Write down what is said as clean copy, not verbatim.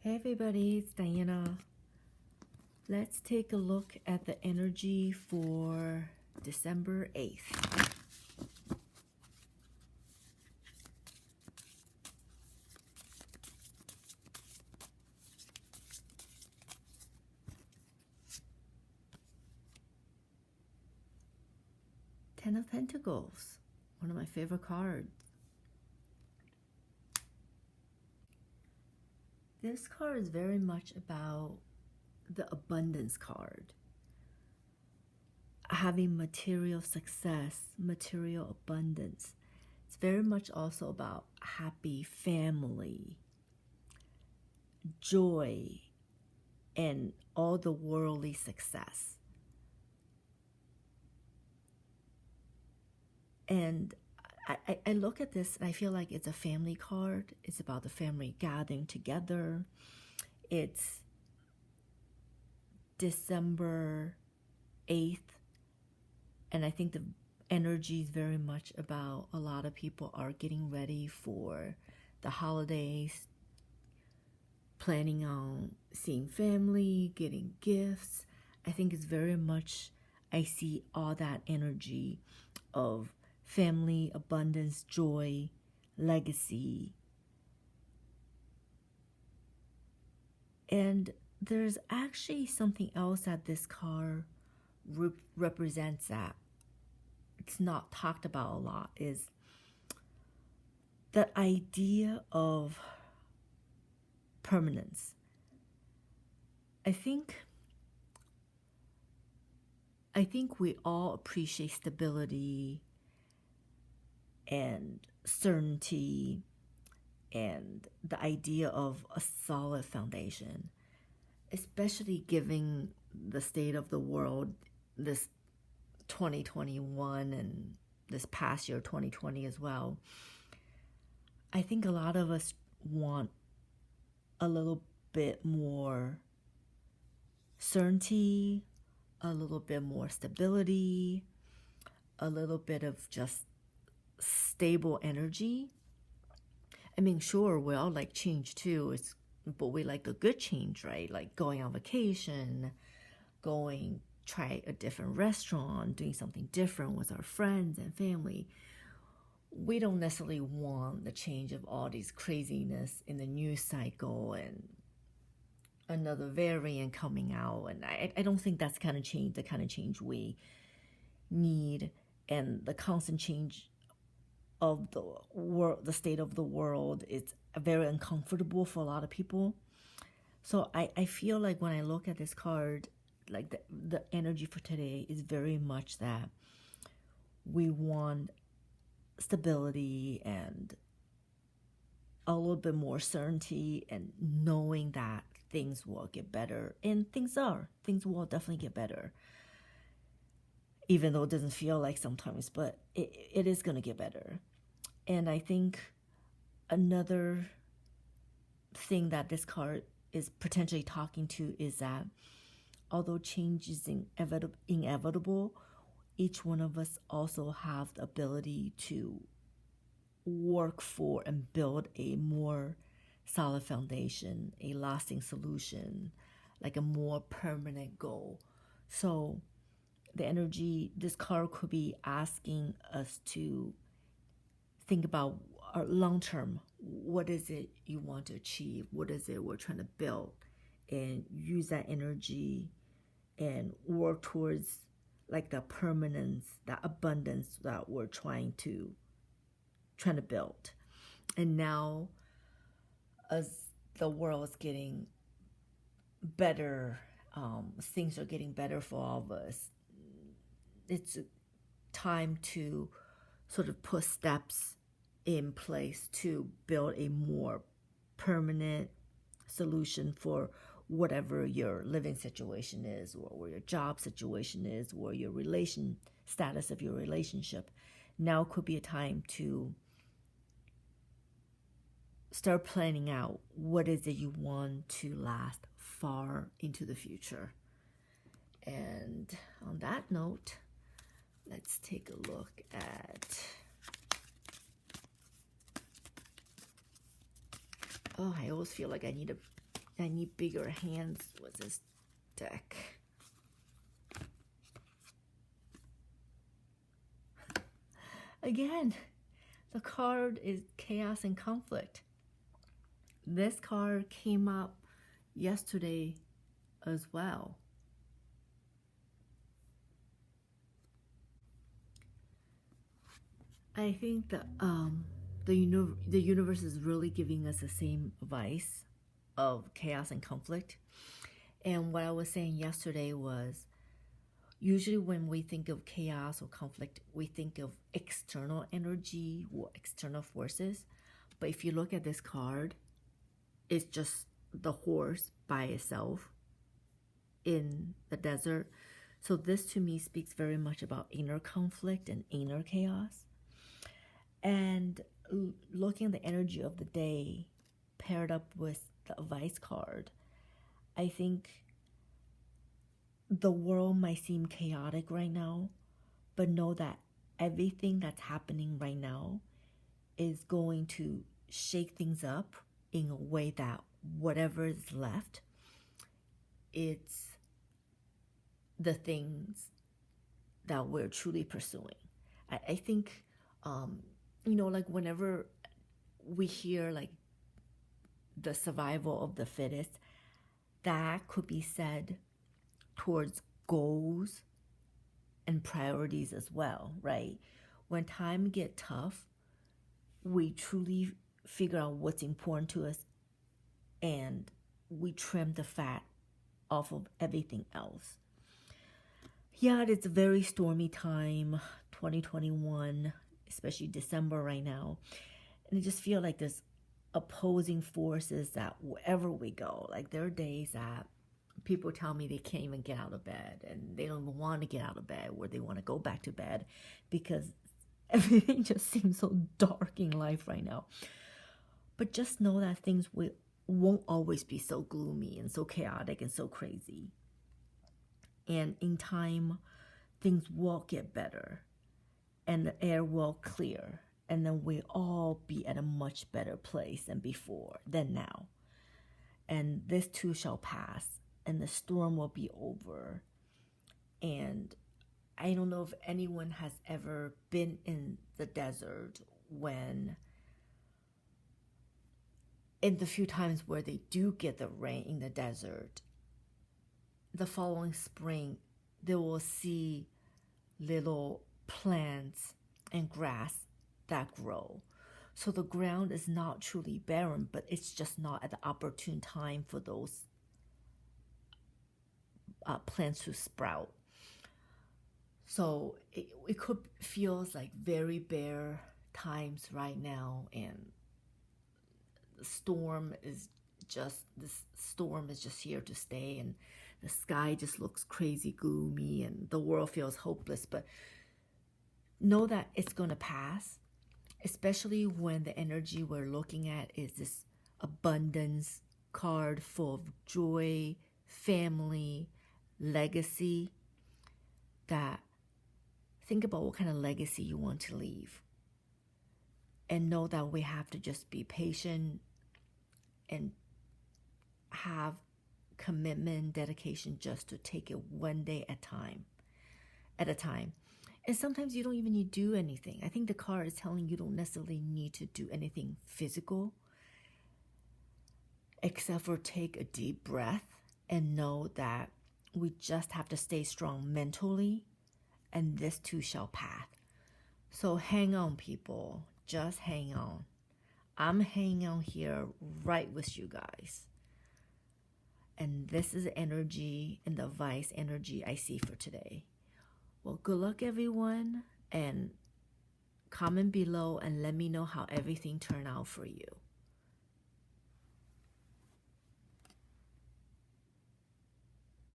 Hey everybody, it's Diana. Let's take a look at the energy for December 8th. Ten of Pentacles, one of my favorite cards. This card is very much about the abundance card. Having material success, material abundance. It's very much also about happy family, joy, and all the worldly success. And I look at this and I feel like it's a family card. It's about the family gathering together. It's December 8th. And I think the energy is very much about a lot of people are getting ready for the holidays, planning on seeing family, getting gifts. I think it's very much, I see all that energy of family, abundance, joy, legacy. And there's actually something else that this card represents that it's not talked about a lot, is the idea of permanence. I think we all appreciate stability and certainty and the idea of a solid foundation, especially given the state of the world, this 2021 and this past year 2020 as well. I think a lot of us want a little bit more certainty, a little bit more stability, a little bit of just stable energy. I mean, sure, we all like change too, but we like a good change, right? Like going on vacation, try a different restaurant, doing something different with our friends and family. We don't necessarily want the change of all these craziness in the news cycle and another variant coming out. And I don't think that's the kind of change we need. And the constant change of the world, the state of the world, it's very uncomfortable for a lot of people. So I feel like when I look at this card, like the energy for today is very much that we want stability and a little bit more certainty and knowing that things will get better. And things will definitely get better, even though it doesn't feel like sometimes, but it is going to get better. And I think another thing that this card is potentially talking to is that although change is inevitable, each one of us also have the ability to work for and build a more solid foundation, a lasting solution, like a more permanent goal. So the energy, this card could be asking us to think about our long term. What is it you want to achieve? What is it we're trying to build? And use that energy and work towards like the permanence, that abundance that we're trying to build. And now, as the world is getting better, things are getting better for all of us. It's time to sort of put steps in place to build a more permanent solution for whatever your living situation is, or where your job situation is, or your status of your relationship. Now could be a time to start planning out what is it you want to last far into the future. And on that note, let's take a look at, I always feel like I need to I need bigger hands with this deck. Again, the card is chaos and conflict. This card came up yesterday as well. I think that the universe is really giving us the same advice of chaos and conflict. And what I was saying yesterday was, usually when we think of chaos or conflict, we think of external energy or external forces. But if you look at this card, it's just the horse by itself in the desert. So this to me speaks very much about inner conflict and inner chaos. And looking at the energy of the day paired up with the advice card, I think the world might seem chaotic right now, but know that everything that's happening right now is going to shake things up in a way that whatever is left, it's the things that we're truly pursuing. I think, like whenever we hear like the survival of the fittest, that could be said towards goals and priorities as well, right? When time get tough, we truly figure out what's important to us and we trim the fat off of everything else. Yeah, it's a very stormy time, 2021, especially December right now. And I just feel like there's opposing forces that wherever we go, like there are days that people tell me they can't even get out of bed and they don't even want to get out of bed, or they want to go back to bed because everything just seems so dark in life right now. But just know that things won't always be so gloomy and so chaotic and so crazy. And in time, things will get better and the air will clear. And then we'll all be at a much better place than before, than now. And this too shall pass, and the storm will be over. And I don't know if anyone has ever been in the desert when, in the few times where they do get the rain in the desert, the following spring, they will see little plants and grass that grow. So the ground is not truly barren, but it's just not at the opportune time for those plants to sprout. So it could feels like very bare times right now, and this storm is just here to stay, and the sky just looks crazy gloomy, and the world feels hopeless. But know that it's going to pass, especially when the energy we're looking at is this abundance card full of joy, family, legacy. That think about what kind of legacy you want to leave, and know that we have to just be patient and have commitment, dedication, just to take it one day at a time. And sometimes you don't even need to do anything. I think the card is telling you don't necessarily need to do anything physical, except for take a deep breath and know that we just have to stay strong mentally, and this too shall pass. So hang on, people. Just hang on. I'm hanging on here right with you guys. And this is the energy and the vice energy I see for today. Well, good luck, everyone, and comment below and let me know how everything turned out for you.